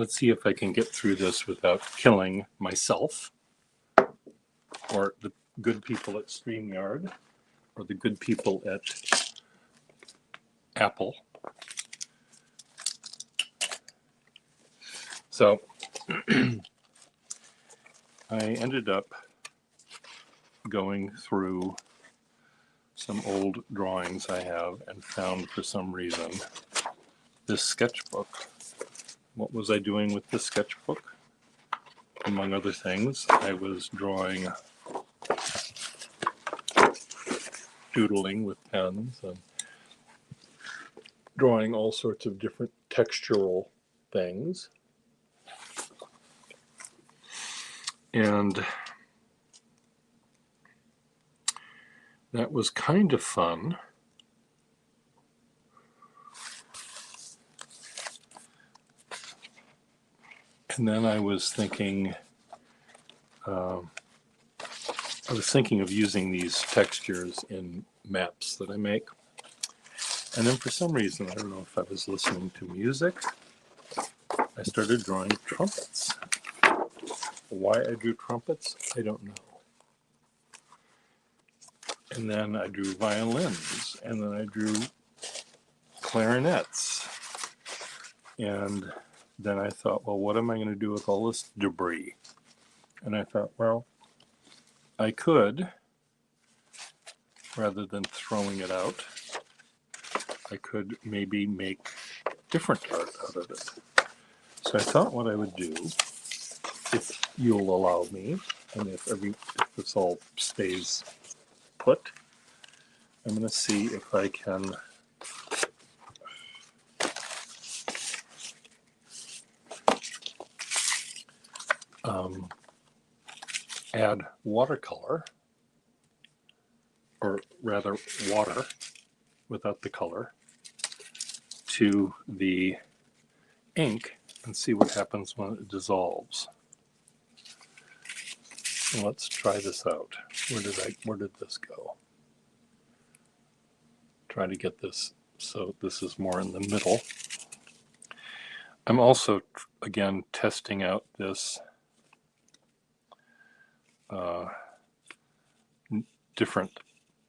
Let's see if I can get through this without killing myself or the good people at StreamYard or the good people at Apple. So I ended up going through some old drawings I have and found, for some reason, this sketchbook. What was I doing with this sketchbook? Among other things, I was doodling with pens and drawing all sorts of different textural things. And that was kind of fun. And then I was thinking of using these textures in maps that I make. And then for some reason, I don't know if I was listening to music, I started drawing trumpets. Why I drew trumpets, I don't know. And then I drew violins, and then I drew clarinets. And then I thought, well, what am I going to do with all this debris? And I thought, well, I could, rather than throwing it out, I could maybe make different art out of it. So I thought what I would do, if you'll allow me, and if this all stays put, I'm going to see if I can add watercolor, or rather water without the color, to the ink and see what happens when it dissolves. Let's try this out. Where did this go? Try to get this so this is more in the middle. I'm also again testing out this different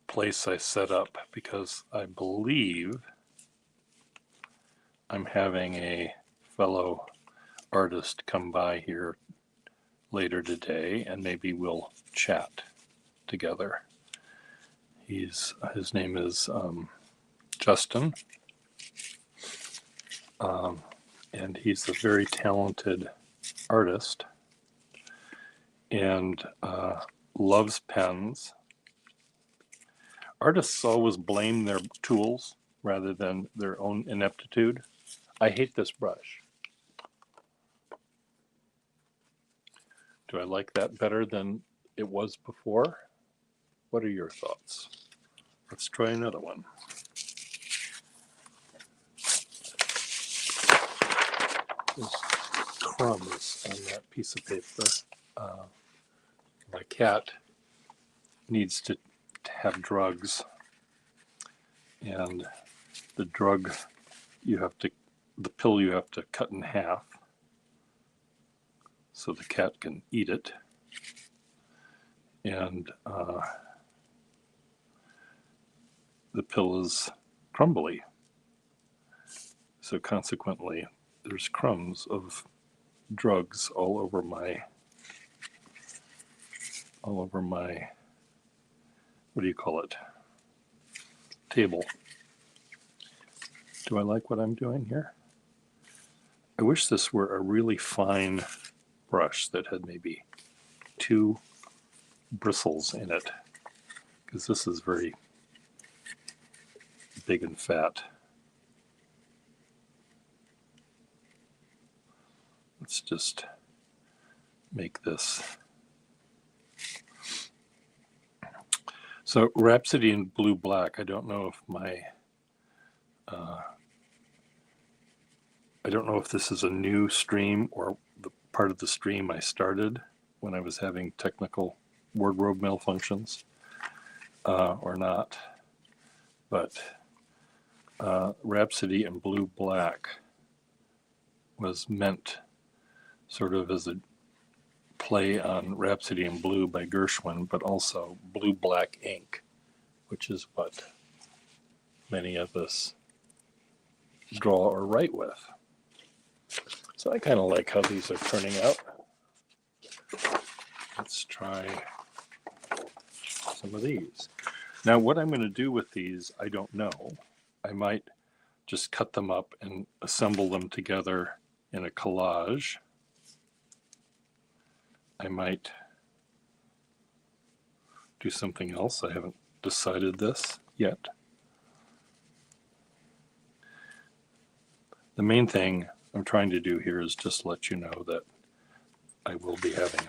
place I set up, because I believe I'm having a fellow artist come by here later today, and maybe we'll chat together. His name is Justin, and he's a very talented artist and loves pens. Artists always blame their tools rather than their own ineptitude. I hate this brush. Do I like that better than it was before? What are your thoughts? Let's try another one. There's crumbs on that piece of paper. My cat needs to have drugs, and the pill you have to cut in half so the cat can eat it. And the pill is crumbly. So consequently, there's crumbs of drugs all over my, what do you call it? Table. Do I like what I'm doing here? I wish this were a really fine brush that had maybe 2 bristles in it, because this is very big and fat. Let's just make this. So Rhapsody in Blue Black, I don't know if I don't know if this is a new stream or the part of the stream I started when I was having technical wardrobe malfunctions or not. But Rhapsody in Blue Black was meant sort of as a play on Rhapsody in Blue by Gershwin, but also blue-black ink, which is what many of us draw or write with. So I kind of like how these are turning out. Let's try some of these. Now, what I'm going to do with these, I don't know. I might just cut them up and assemble them together in a collage. I might do something else. I haven't decided this yet. The main thing I'm trying to do here is just let you know that I will be having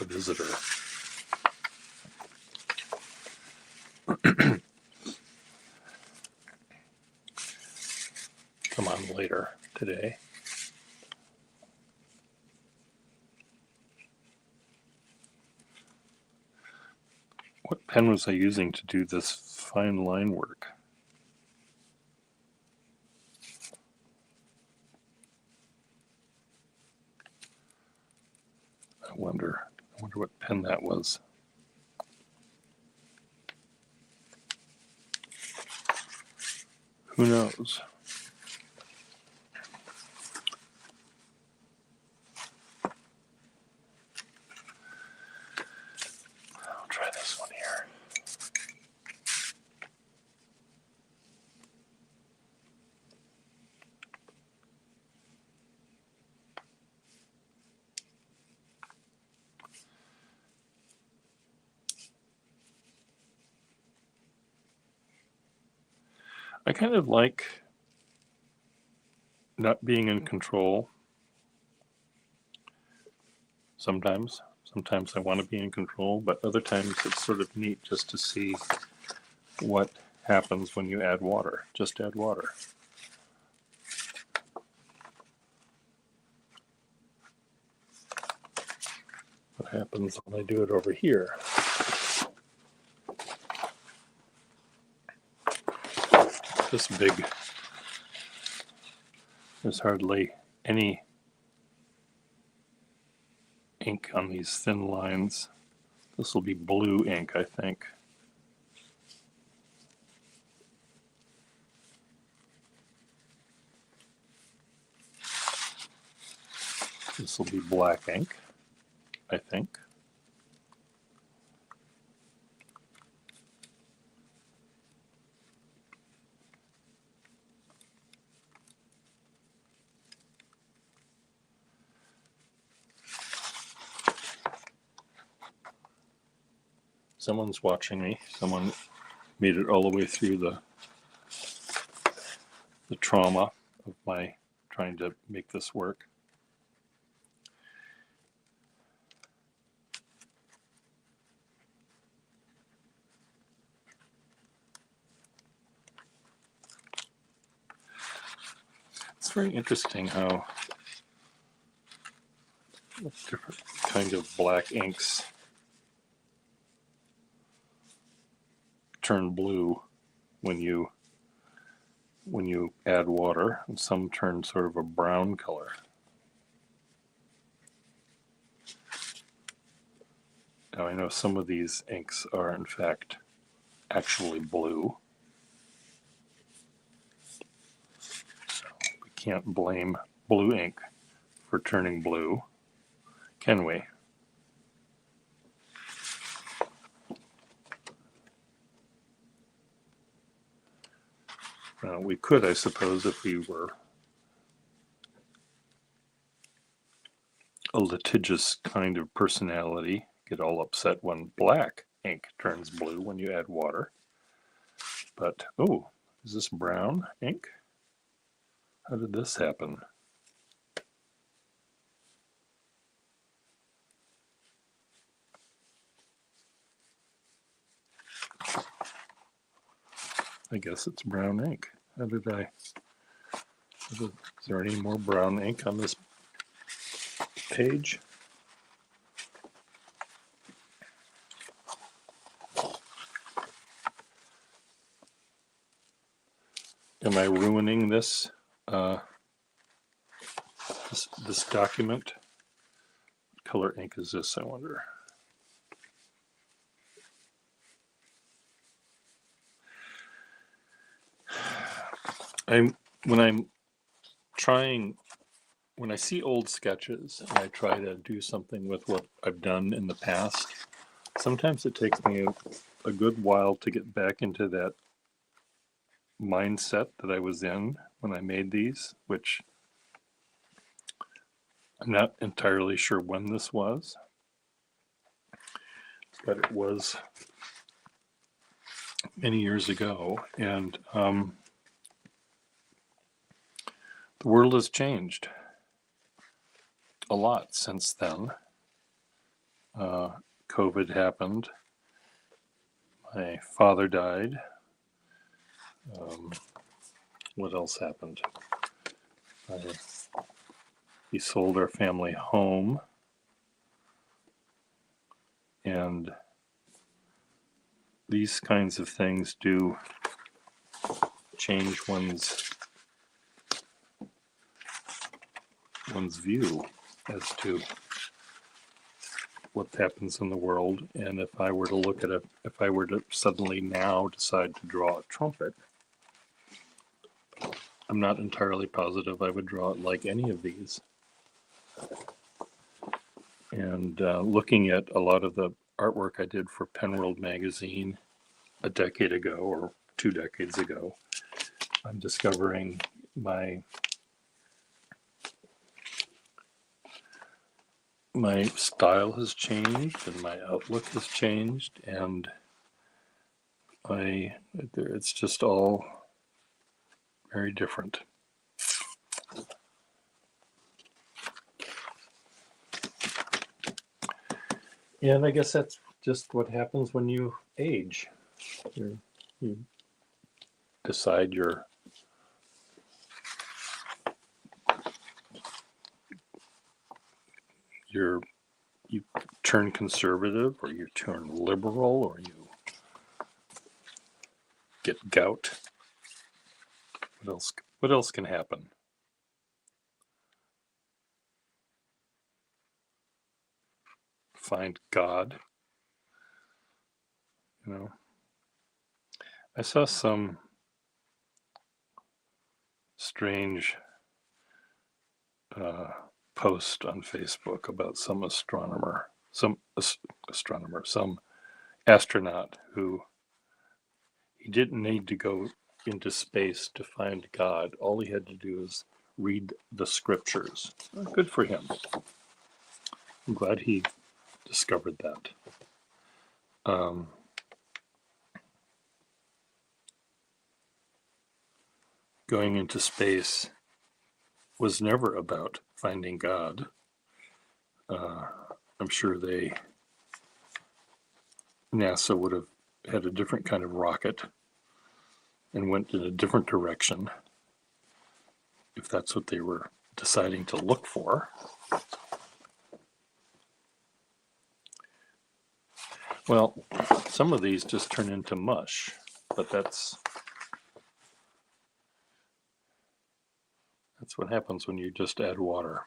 a visitor. Come on later today. What pen was I using to do this fine line work? I wonder what pen that was. Who knows? I'll try this one here. I kind of like not being in control. Sometimes I want to be in control, but other times it's sort of neat just to see what happens when you add water. Just add water. What happens when I do it over here? This big, there's hardly any ink on these thin lines. This will be blue ink, I think. This will be black ink, I think. Someone's watching me. Someone made it all the way through the trauma of my trying to make this work. It's very interesting how different kind of black inks turn blue when you add water, and some turn sort of a brown color. Now I know some of these inks are in fact actually blue, so we can't blame blue ink for turning blue, can we? We could, I suppose, if we were a litigious kind of personality, get all upset when black ink turns blue when you add water. But, oh, is this brown ink? How did this happen? I guess it's brown ink. How did I... Is there any more brown ink on this page? Am I ruining this this document color ink is this, I wonder? When I'm trying, when I see old sketches and I try to do something with what I've done in the past, sometimes it takes me a good while to get back into that mindset that I was in when I made these, which I'm not entirely sure when this was, but it was many years ago. And the world has changed a lot since then. COVID happened. My father died. What else happened? We sold our family home, and these kinds of things do change one's view as to what happens in the world. And if I were to look at if I were to suddenly now decide to draw a trumpet, I'm not entirely positive I would draw it like any of these. And looking at a lot of the artwork I did for Penworld magazine a decade ago or 2 decades ago, I'm discovering my style has changed and my outlook has changed, and it's just all very different. And I guess that's just what happens when you age. You decide you turn conservative, or you turn liberal, or you get gout. What else can happen? Find God. You know, I saw some strange post on Facebook about some astronaut who he didn't need to go into space to find God. All he had to do is read the scriptures. Good for him. I'm glad he discovered that. Going into space was never about finding God. I'm sure NASA would have had a different kind of rocket and went in a different direction if that's what they were deciding to look for. Well, some of these just turn into mush, but that's what happens when you just add water.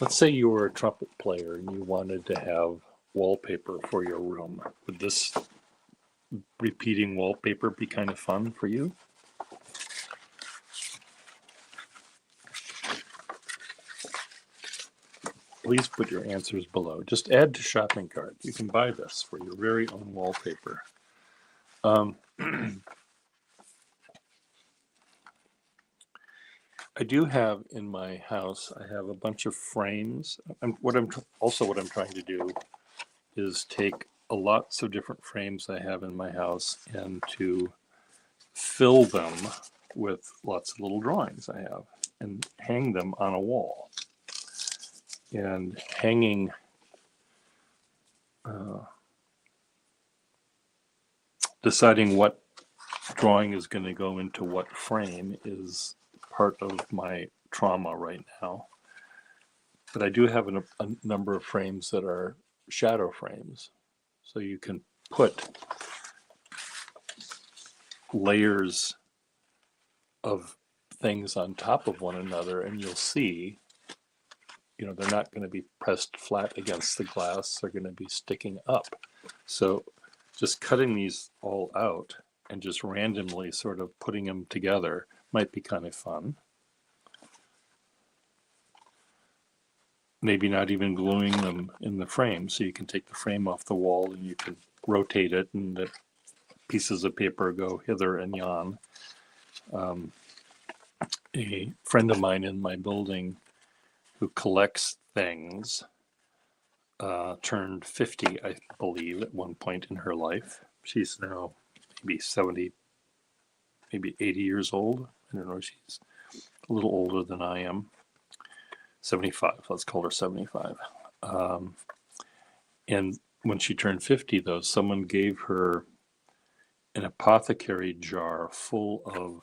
Let's say you were a trumpet player and you wanted to have wallpaper for your room. Would this repeating wallpaper be kind of fun for you? Please put your answers below. Just add to shopping cart. You can buy this for your very own wallpaper. I do have in my house, I have a bunch of frames. What I'm trying to do is take lots of different frames I have in my house and to fill them with lots of little drawings I have and hang them on a wall. And hanging deciding what drawing is going to go into what frame is part of my trauma right now. But I do have a number of frames that are shadow frames. So you can put layers of things on top of one another and you'll see they're not going to be pressed flat against the glass. They're going to be sticking up. So just cutting these all out and just randomly sort of putting them together might be kind of fun. Maybe not even gluing them in the frame, so you can take the frame off the wall and you can rotate it and the pieces of paper go hither and yon. A friend of mine in my building who collects things turned 50, I believe, at one point in her life. She's now maybe 70, maybe 80 years old. I don't know, she's a little older than I am. 75, let's call her 75. And when she turned 50, though, someone gave her an apothecary jar full of,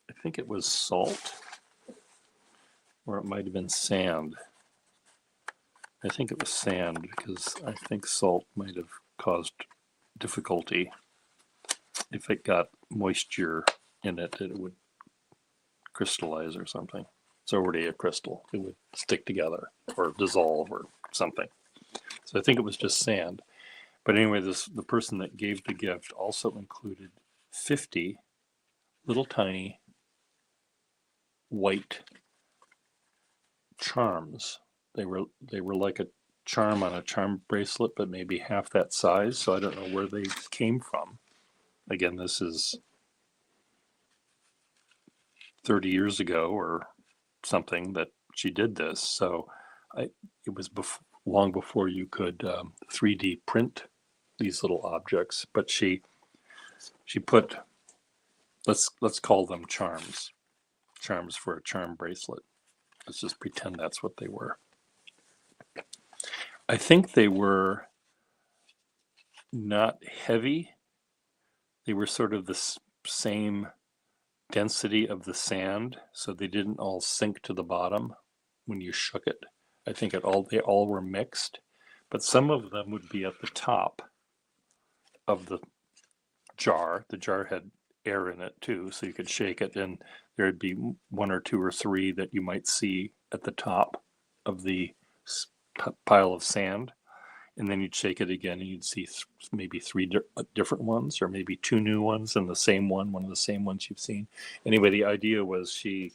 I think it was salt, or it might have been sand. I think it was sand, because I think salt might have caused difficulty. If it got moisture in it, it would crystallize or something. It's already a crystal. It would stick together or dissolve or something. So I think it was just sand. But anyway, the person that gave the gift also included 50 little tiny white charms. They were like a charm on a charm bracelet, but maybe half that size. So I don't know where they came from. Again, this is 30 years ago or something that she did this. So it was long before you could 3D print these little objects. But she put, let's call them charms for a charm bracelet. Let's just pretend that's what they were. I think they were not heavy. They were sort of the same density of the sand, so they didn't all sink to the bottom when you shook it. I think they all were mixed, but some of them would be at the top of the jar. The jar had air in it too, so you could shake it, and there'd be one or two or three that you might see at the top of the pile of sand. And then you'd shake it again and you'd see maybe three different ones, or maybe two new ones and the same one of the same ones you've seen. Anyway, the idea was she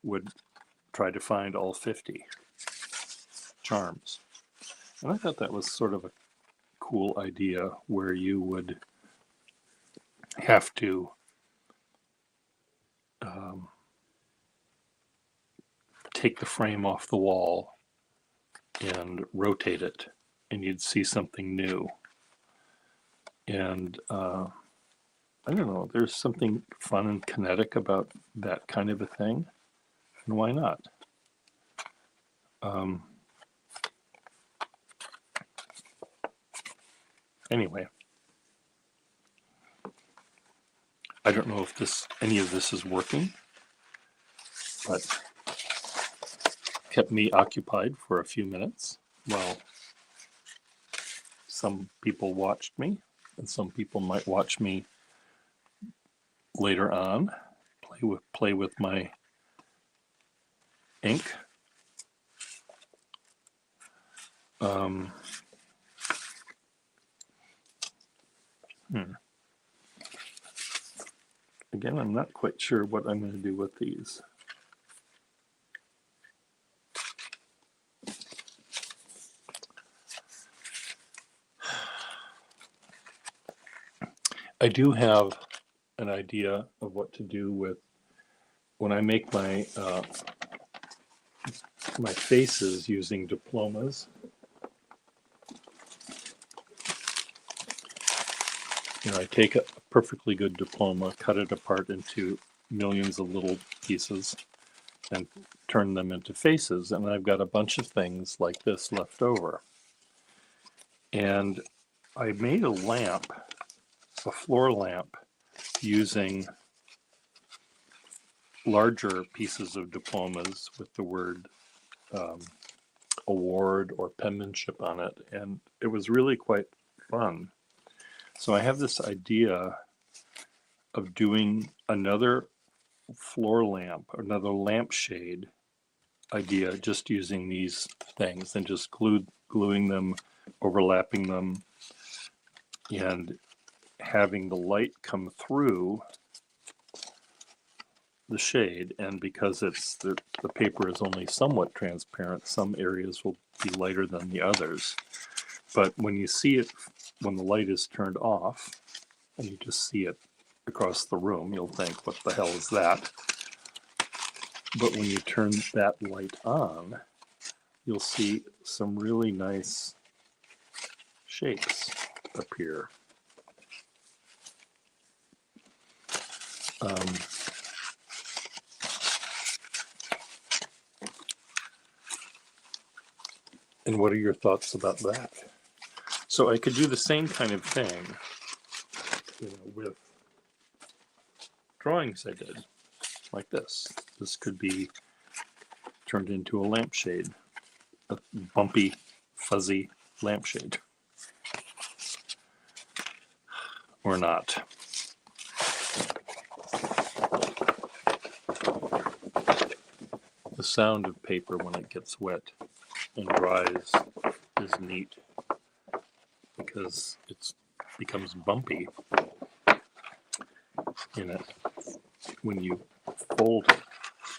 would try to find all 50 charms. And I thought that was sort of a cool idea, where you would have to take the frame off the wall and rotate it, and you'd see something new. And I don't know, there's something fun and kinetic about that kind of a thing, and why not? Anyway, I don't know if any of this is working, but kept me occupied for a few minutes while some people watched me, and some people might watch me later on play with my ink. Again, I'm not quite sure what I'm going to do with these. I do have an idea of what to do with when I make my my faces using diplomas. I take a perfectly good diploma, cut it apart into millions of little pieces, and turn them into faces. And I've got a bunch of things like this left over. And I made a lamp, a floor lamp, using larger pieces of diplomas with the word award or penmanship on it. And it was really quite fun. So I have this idea of doing another floor lamp, another lampshade idea just using these things and just gluing them, overlapping them, and having the light come through the shade. And because it's the paper is only somewhat transparent, some areas will be lighter than the others. But when you see it, when the light is turned off and you just see it across the room, you'll think, what the hell is that? But when you turn that light on, you'll see some really nice shapes appear. And what are your thoughts about that? So I could do the same kind of thing, with drawings I did, like this. This could be turned into a lampshade, a bumpy, fuzzy lampshade. Or not. The sound of paper when it gets wet and dries is neat because it becomes bumpy in it. When you fold it,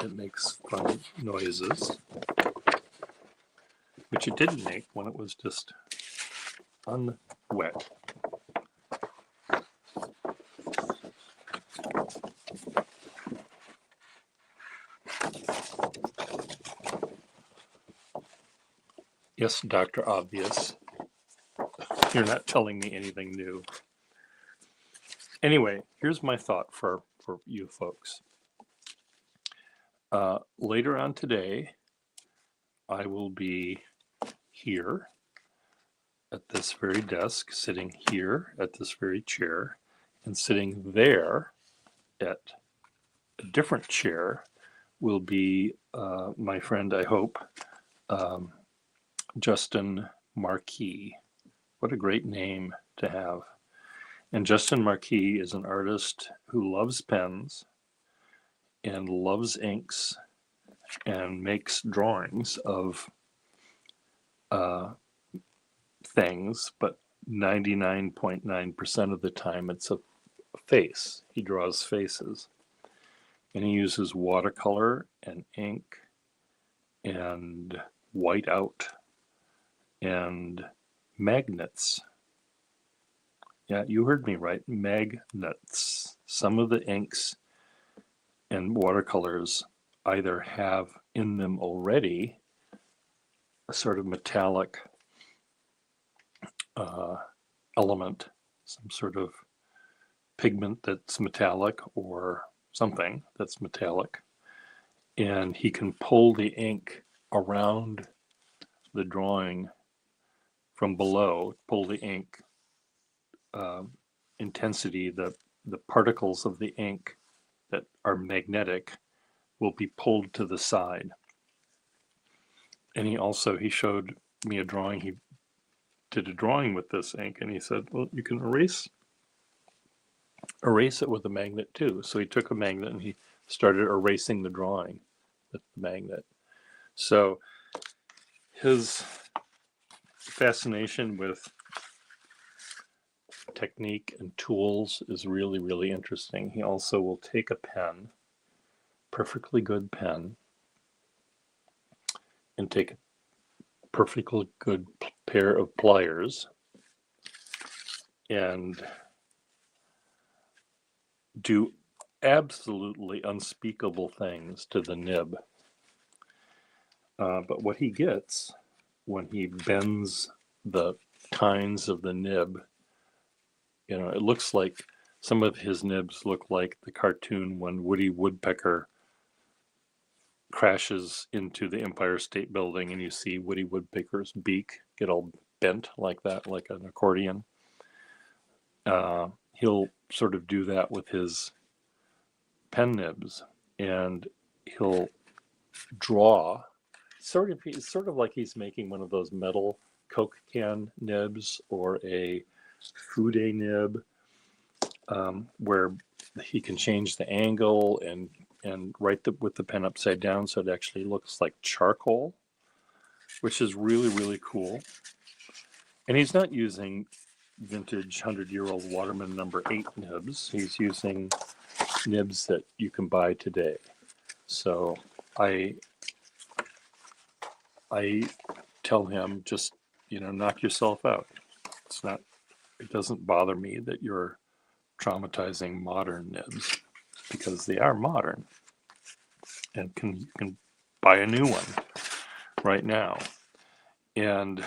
it makes fun noises, which it didn't make when it was just unwet. Yes, Dr. Obvious. You're not telling me anything new. Anyway, here's my thought for you folks. Later on today, I will be here at this very desk, sitting here at this very chair, and sitting there at a different chair will be my friend, I hope, Justin Marquis. What a great name to have. And Justin Marquis is an artist who loves pens and loves inks and makes drawings of things, but 99.9% of the time it's a face. He draws faces. And he uses watercolor and ink and whiteout and magnets. Yeah, you heard me right, magnets. Some of the inks and watercolors either have in them already a sort of metallic element, some sort of pigment that's metallic or something that's metallic, and he can pull the ink around the drawing from below, pull the ink intensity, the particles of the ink that are magnetic will be pulled to the side. And he showed me a drawing. He did a drawing with this ink, and he said, well, you can erase it with a magnet too. So he took a magnet and he started erasing the drawing with the magnet. So his fascination with technique and tools is really, really interesting. He also will take a pen, perfectly good pen, and take a perfectly good pair of pliers and do absolutely unspeakable things to the nib. But what he gets when he bends the tines of the nib, it looks like some of his nibs look like the cartoon when Woody Woodpecker crashes into the Empire State Building and you see Woody Woodpecker's beak get all bent like that, like an accordion. He'll sort of do that with his pen nibs, and he'll draw sort of like he's making one of those metal Coke can nibs or a Fude nib, where he can change the angle and and write with the pen upside down so it actually looks like charcoal, which is really, really cool. And he's not using vintage 100-year-old Waterman #8 nibs. He's using nibs that you can buy today. So I tell him, just, knock yourself out. It doesn't bother me that you're traumatizing modern nibs, because they are modern and you can buy a new one right now. And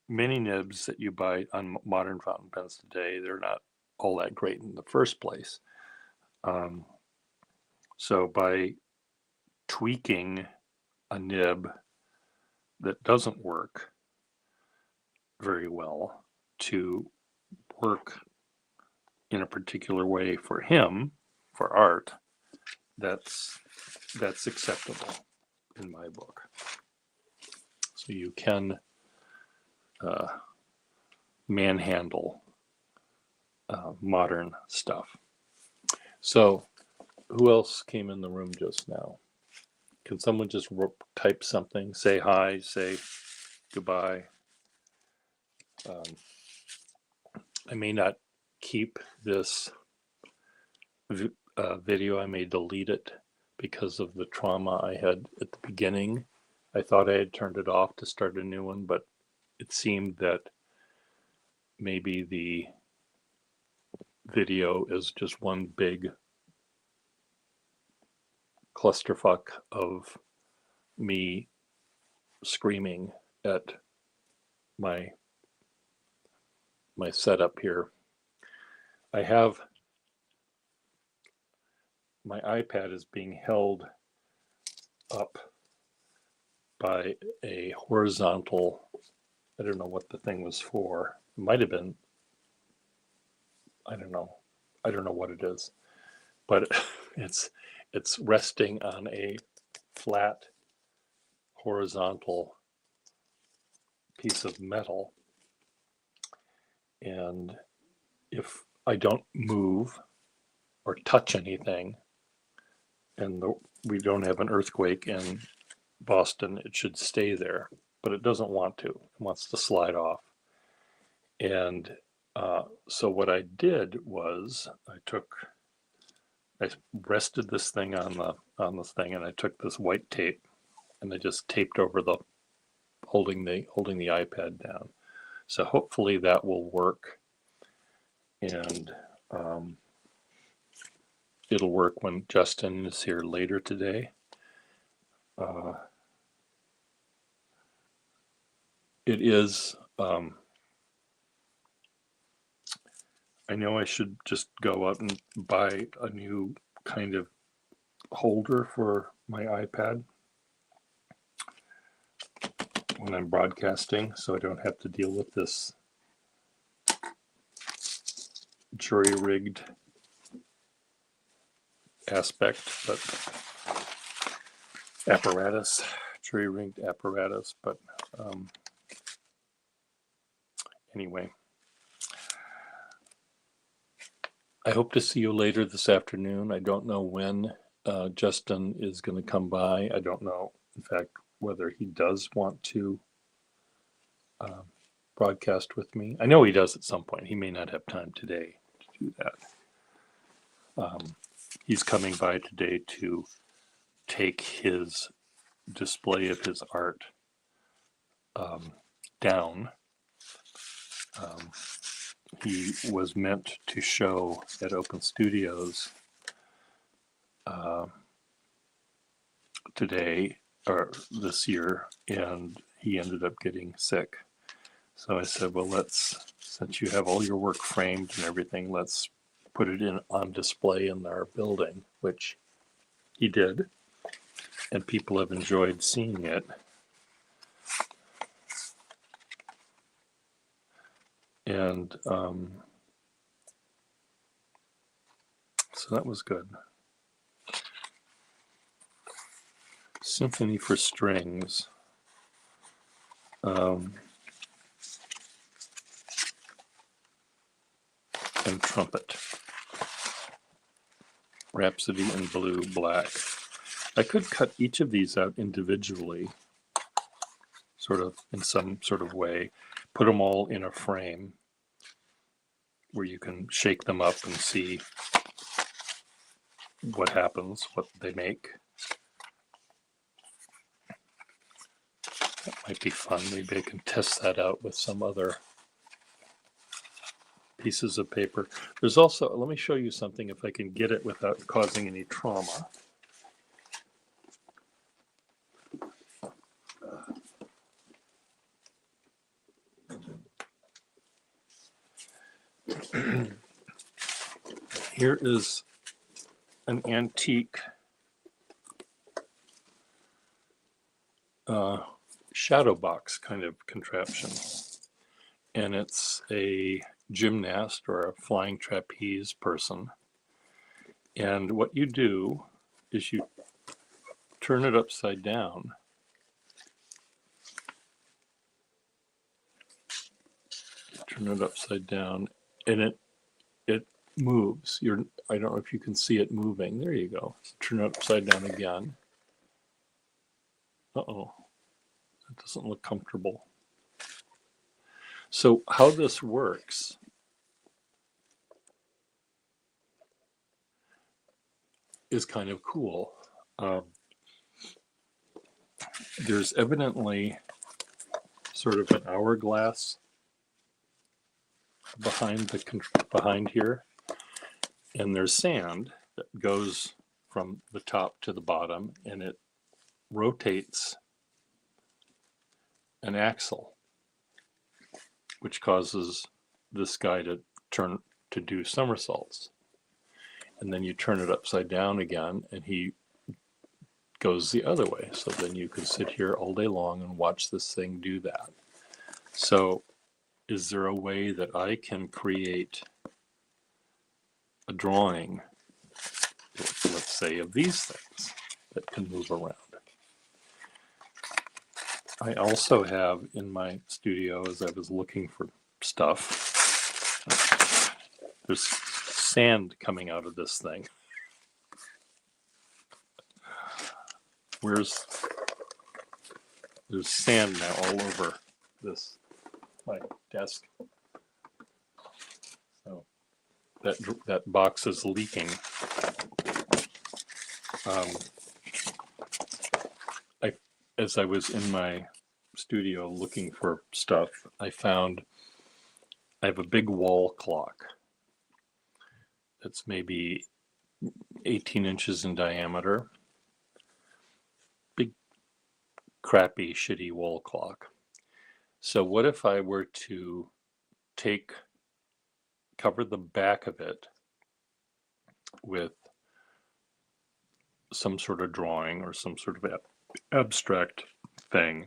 many nibs that you buy on modern fountain pens today, they're not all that great in the first place. So by tweaking a nib that doesn't work very well to work in a particular way for him, for art, that's acceptable in my book. So you can manhandle modern stuff. So who else came in the room just now? Can someone just type something, say hi, say goodbye? I may not keep this video. I may delete it because of the trauma I had at the beginning. I thought I had turned it off to start a new one, but it seemed that maybe the video is just one big clusterfuck of me screaming at my setup here. I have my iPad is being held up by a horizontal, I don't know what the thing was for. It might have been, I don't know what it is, but it's resting on a flat horizontal piece of metal, and if I don't move or touch anything, and we don't have an earthquake in Boston, it should stay there, but it doesn't want to. It wants to slide off. And so what I did was I rested this thing on this thing, and I took this white tape and I just taped over the holding the iPad down. So hopefully that will work, and it'll work when Justin is here later today. It is, I know I should just go out and buy a new kind of holder for my iPad when I'm broadcasting, so I don't have to deal with this jury-rigged aspect, but jury-rigged apparatus, but anyway. I hope to see you later this afternoon. I don't know when Justin is going to come by. I don't know, in fact, whether he does want to broadcast with me. I know he does at some point. He may not have time today to do that. He's coming by today to take his display of his art down. He was meant to show at Open Studios today, or this year, and he ended up getting sick. So I said, well, since you have all your work framed and everything, let's put it on display in our building, which he did, and people have enjoyed seeing it. And so that was good. Symphony for Strings. And trumpet. Rhapsody in Blue, Black. I could cut each of these out individually, sort of in some sort of way, put them all in a frame where you can shake them up and see what happens, what they make. That might be fun. Maybe I can test that out with some other pieces of paper. There's also, let me show you something if I can get it without causing any trauma. Here is an antique shadow box kind of contraption. And it's a gymnast or a flying trapeze person. And what you do is you turn it upside down. Turn it upside down and it moves. I don't know if you can see it moving. There you go. So turn it upside down again. Uh-oh. It doesn't look comfortable. So how this works is kind of cool. There's evidently sort of an hourglass behind here, and there's sand that goes from the top to the bottom, and it rotates an axle, which causes this guy to turn to do somersaults. And then you turn it upside down again, and he goes the other way. So then you can sit here all day long and watch this thing do that. So is there a way that I can create a drawing, let's say, of these things that can move around? I also have in my studio, as I was looking for stuff, there's sand coming out of this thing. There's sand now all over my desk. So that box is leaking. As I was in my studio looking for stuff, I have a big wall clock that's maybe 18 inches in diameter. Big, crappy, shitty wall clock. So what if I were to cover the back of it with some sort of drawing or some sort of abstract thing,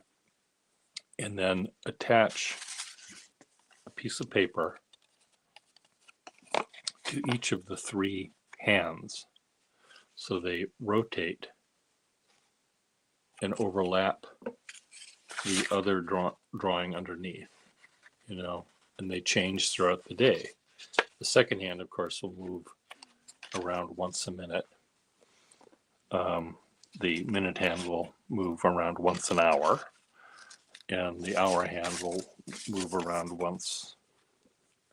and then attach a piece of paper to each of the three hands so they rotate and overlap the other drawing underneath, and they change throughout the day. The second hand, of course, will move around once a minute. The minute hand will move around once an hour, and the hour hand will move around once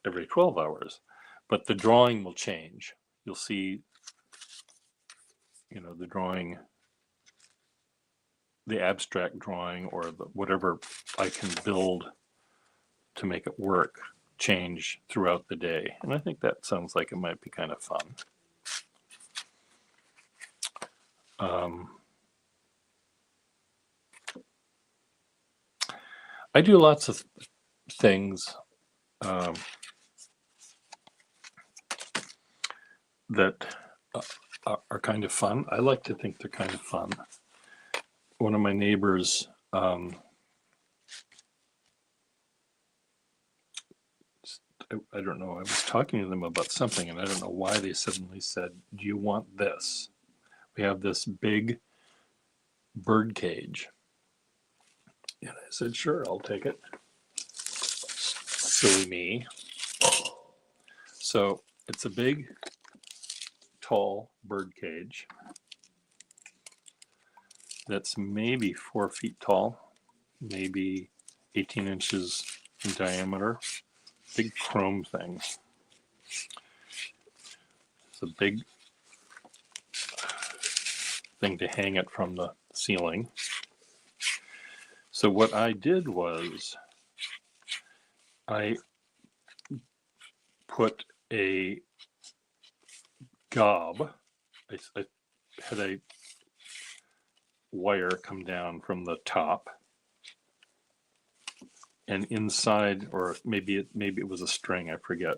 every 12 hours. But the drawing will change. You'll see, the drawing, the abstract drawing, or whatever I can build to make it work, change throughout the day. And I think that sounds like it might be kind of fun. I do lots of things that are kind of fun. I like to think they're kind of fun. One of my neighbors I don't know, I was talking to them about something, and I don't know why they suddenly said, "Do you want this? We have this big bird cage." And I said, "Sure, I'll take it." Silly me. So it's a big, tall bird cage. that's maybe 4 feet tall, maybe 18 inches in diameter. Big chrome thing. It's a big thing to hang it from the ceiling. So what I did was I put a gob. I had a wire come down from the top, and inside, or maybe it was a string, I forget,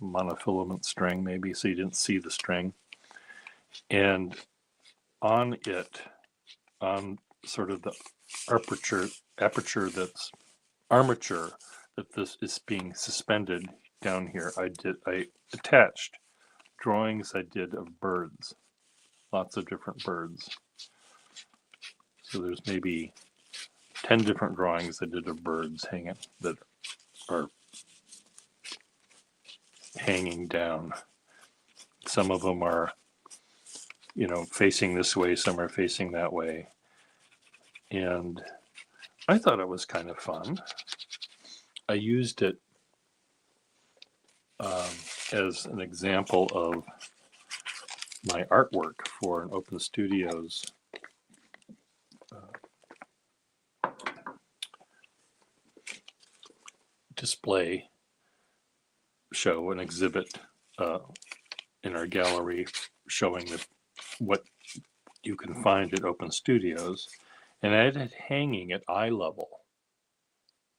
monofilament string maybe, so you didn't see the string. And on it, on sort of the armature that this is being suspended down here, I attached drawings I did of birds, lots of different birds. So there's maybe 10 different drawings I did of birds that are hanging down. Some of them are, facing this way, some are facing that way. And I thought it was kind of fun. I used it as an example of my artwork for an Open Studios display show, an exhibit in our gallery showing what you can find at Open Studios. And I had it hanging at eye level.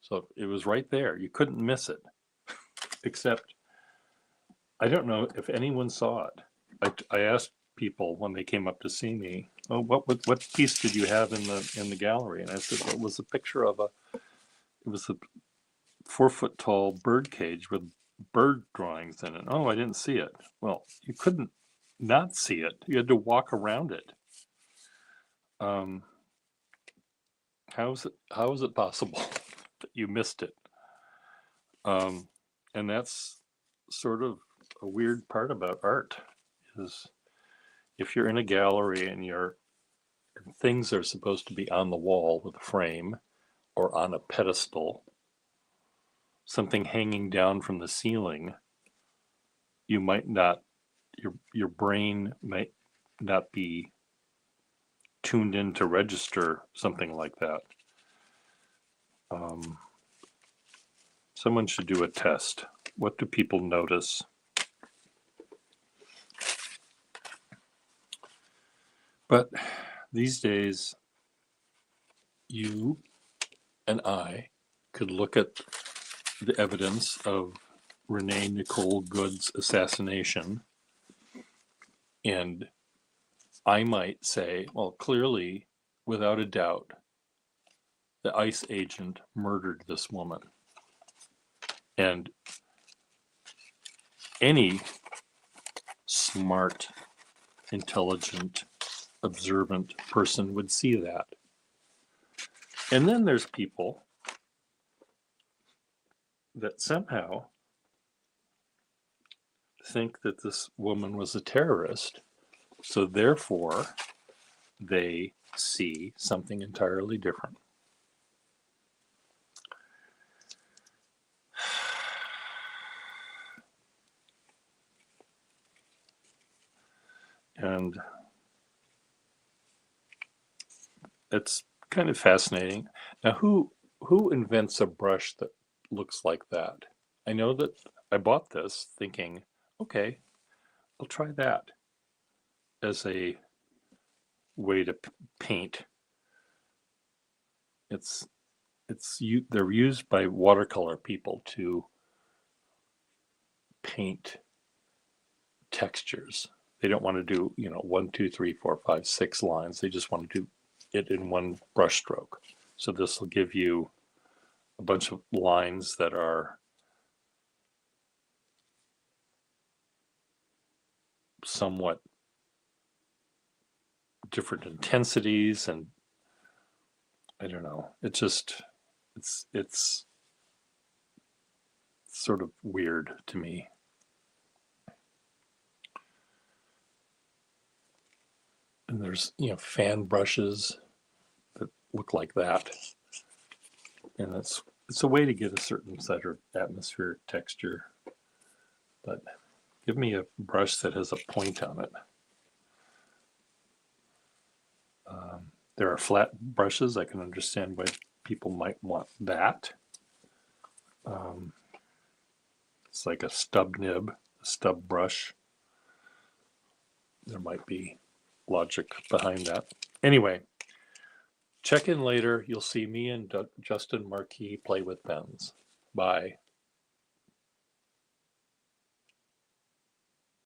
So it was right there. You couldn't miss it. Except, I don't know if anyone saw it. I asked people when they came up to see me, "Oh, what piece did you have in the gallery?" And I said, well, it was a picture of it was a 4 foot tall bird cage with bird drawings in it. Oh, I didn't see it. Well, you couldn't not see it. You had to walk around it. How is it possible that you missed it? And that's sort of a weird part about art, is if you're in a gallery and things are supposed to be on the wall with a frame or on a pedestal, something hanging down from the ceiling, you might not, your brain might not be tuned in to register something like that. Someone should do a test. What do people notice? But these days, you and I could look at the evidence of Renee Nicole Good's assassination, and I might say, well, clearly, without a doubt, the ICE agent murdered this woman. And any smart, intelligent, observant person would see that. And then there's people that somehow think that this woman was a terrorist, so therefore they see something entirely different. And it's kind of fascinating. Now, who invents a brush that looks like that? I know that I bought this thinking, okay, I'll try that as a way to paint. They're used by watercolor people to paint textures. They don't want to do 1, 2, 3, 4, 5, 6 lines. They just want to do it in one brush stroke. So this will give you a bunch of lines that are somewhat different intensities, and I don't know. It's sort of weird to me. And there's fan brushes. look like that. And it's a way to get a certain set of atmospheric texture. But give me a brush that has a point on it. There are flat brushes. I can understand why people might want that. It's like a stub nib, a stub brush. There might be logic behind that. Anyway, check in later. You'll see me and Justin Marquis play with pens. Bye.